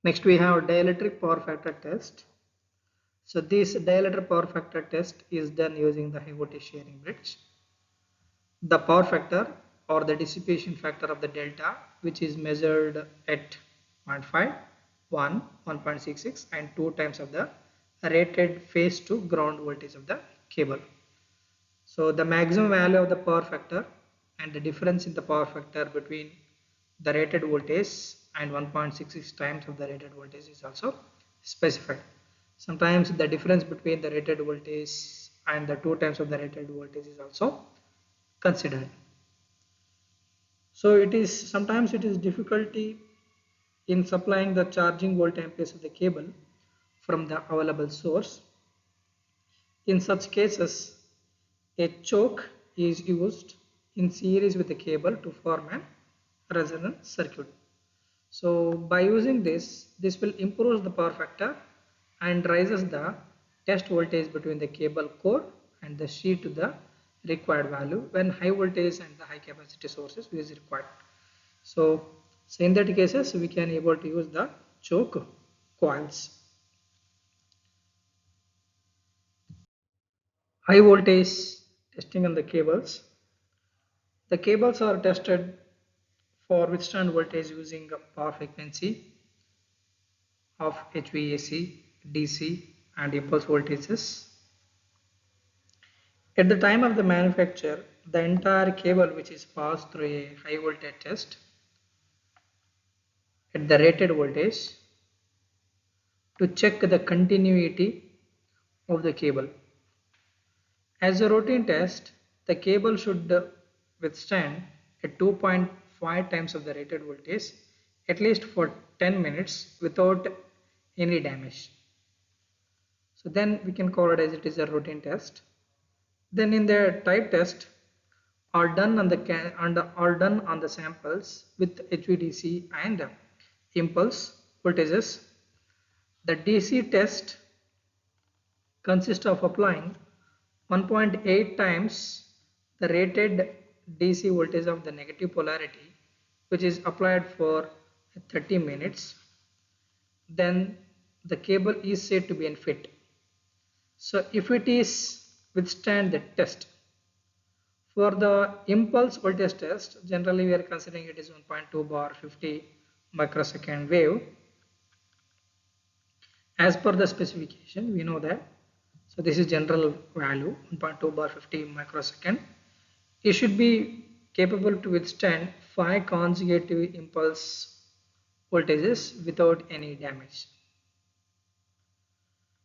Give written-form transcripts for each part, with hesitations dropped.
Next we have dielectric power factor test. So this dielectric power factor test is done using the high voltage sharing bridge. The power factor or the dissipation factor of the delta, which is measured at 0.5, 1, 1.66 and 2 times of the rated phase to ground voltage of the cable. So the maximum value of the power factor and the difference in the power factor between the rated voltage and 1.66 times of the rated voltage is also specified. Sometimes the difference between the rated voltage and the 2 times of the rated voltage is also considered. So sometimes it is difficulty in supplying the charging volt amperes of the cable from the available source. In such cases, a choke is used in series with the cable to form a resonance circuit. So by using this will improve the power factor and raises the test voltage between the cable core and the sheet to the required value when high voltage and the high capacity sources is required. So in that cases we can able to use the choke coils. High voltage testing on the cables. The cables are tested for withstand voltage using a power frequency of HVAC, DC and impulse voltages. At the time of the manufacture, the entire cable which is passed through a high voltage test at the rated voltage to check the continuity of the cable. As a routine test, the cable should withstand at 2.5 times of the rated voltage at least for 10 minutes without any damage. So then we can call it as it is a routine test. Then in the type test are done on the samples with HVDC and impulse voltages. The DC test consists of applying 1.8 times the rated DC voltage of the negative polarity, which is applied for 30 minutes. Then the cable is said to be unfit. So if it is withstand the test, for the impulse voltage test, generally we are considering it is 1.2 bar 50 microsecond wave. As per the specification, we know that. So this is general value 1.2 bar 50 microsecond. It should be capable to withstand 5 consecutive impulse voltages without any damage.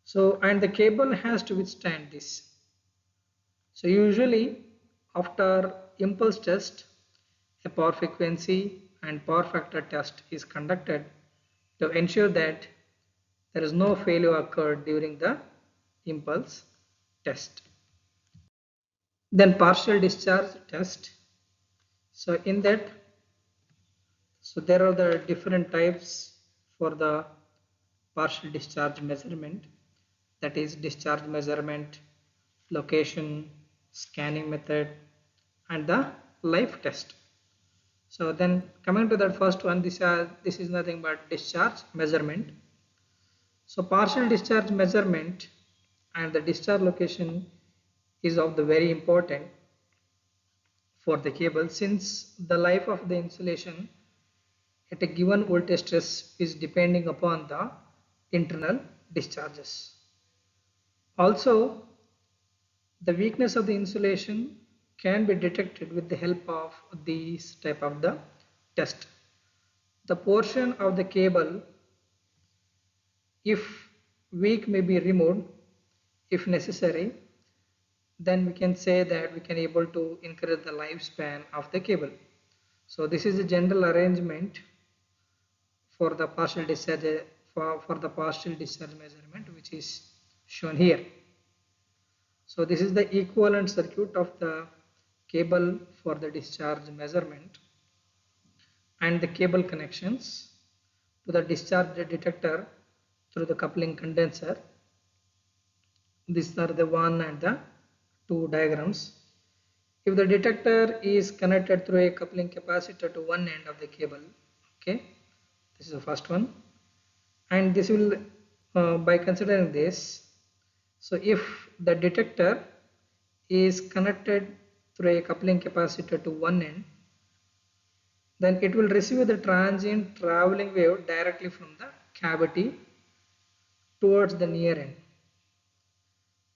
So and the cable has to withstand this. So usually after impulse test, a power frequency and power factor test is conducted to ensure that there is no failure occurred during the impulse test. Then partial discharge test. So in that, so there are the different types for the partial discharge measurement, that is discharge measurement, location, scanning method and the life test. So then coming to that first one, this is nothing but discharge measurement. So partial discharge measurement and the discharge location is of the very important for the cable, since the life of the insulation at a given voltage stress is depending upon the internal discharges. Also, the weakness of the insulation can be detected with the help of these type of the test. The portion of the cable, if weak, may be removed if necessary. Then we can say that we can able to increase the lifespan of the cable. So this is a general arrangement for the partial discharge for the partial discharge measurement, which is shown here. So this is the equivalent circuit of the cable for the discharge measurement and the cable connections to the discharge detector through the coupling condenser. These are the 1 and the 2 diagrams. If the detector is connected through a coupling capacitor to one end of the cable, okay, this is the first one. And this will, by considering this, so if the detector is connected through a coupling capacitor to one end, then it will receive the transient traveling wave directly from the cavity towards the near end.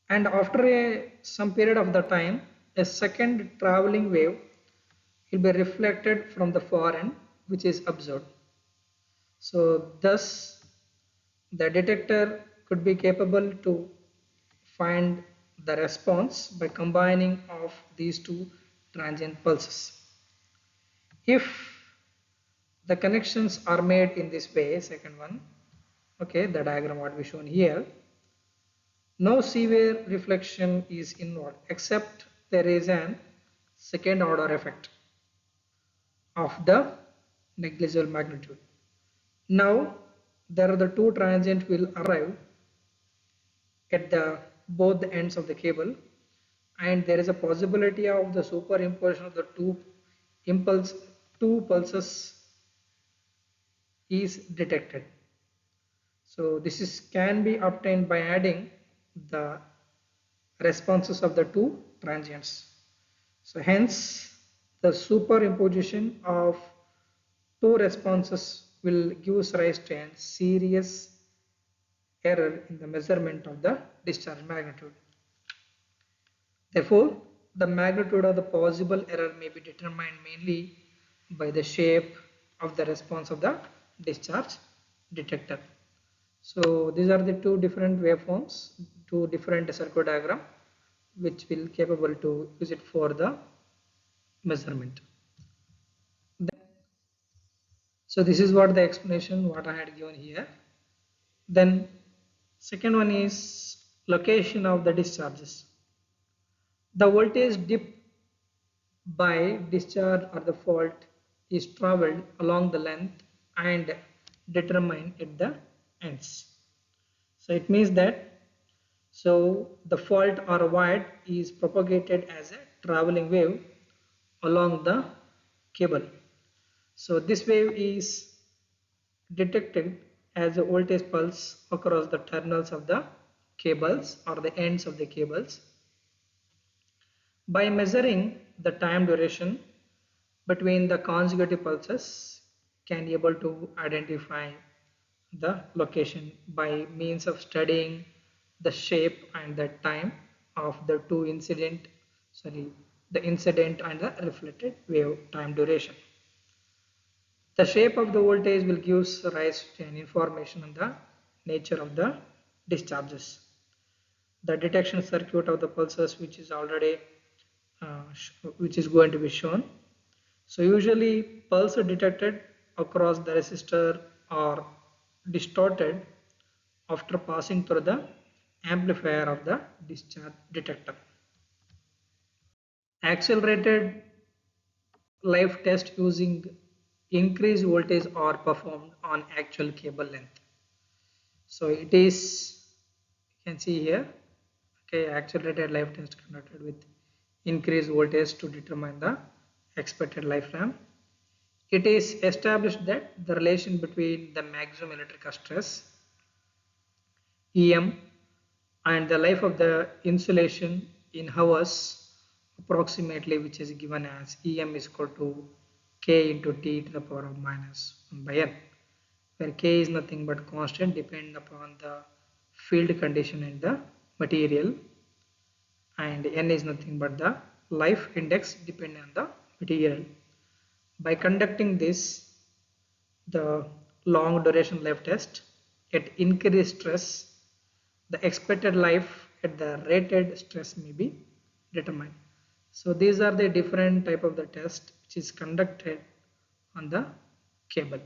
And after some period of the time, a second traveling wave will be reflected from the far end, which is observed. So thus the detector could be capable to find the response by combining of these two transient pulses. If the connections are made in this way, second one, okay, the diagram what we shown here, no severe reflection is involved except there is an second order effect of the negligible magnitude. Now there are the two transient will arrive at the both the ends of the cable, and there is a possibility of the superimposition of the impulse two pulses is detected. So this is can be obtained by adding the responses of the two transients. So hence the superimposition of two responses will give rise to a serious error in the measurement of the discharge magnitude. Therefore, the magnitude of the possible error may be determined mainly by the shape of the response of the discharge detector. So these are the two different waveforms, two different circuit diagram, which will capable to use it for the measurement. So this is what the explanation what I had given here. Then second one is location of the discharges. The voltage dip by discharge or the fault is traveled along the length and determined at the ends. So it means that the fault or void is propagated as a traveling wave along the cable. So this wave is detected as a voltage pulse across the terminals of the cables or the ends of the cables. By measuring the time duration between the consecutive pulses, can be able to identify the location by means of studying the shape and the time of the the incident and the reflected wave time duration. The shape of the voltage will give rise to an information on the nature of the discharges. The detection circuit of the pulses, which is already which is going to be shown. So usually pulse are detected across the resistor or distorted after passing through the amplifier of the discharge detector. Accelerated live test using increased voltage are performed on actual cable length. So it is, you can see here, okay, accelerated live test conducted with increased voltage to determine the expected lifetime. It is established that the relation between the maximum electrical stress EM and the life of the insulation in hours approximately, which is given as EM is equal to K into T to the power of minus 1 by N, where K is nothing but constant depending upon the field condition in the material, and N is nothing but the life index depending on the material. By conducting this, the long duration life test at increased stress, the expected life at the rated stress may be determined. So these are the different type of the test which is conducted on the cable.